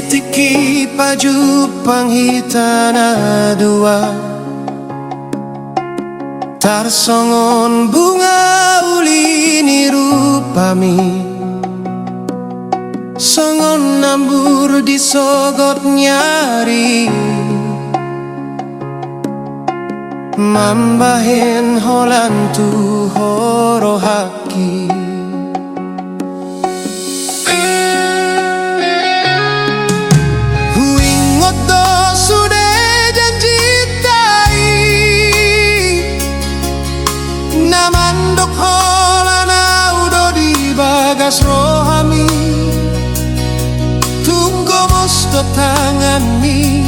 tiki paju panghitana dua tarsongon bunga ulini rupami songon nambur disogot nyari mambahen holantu horo haki huingoto sude janji tai namandok holana udo di bagas rohami tunggu mosto tangani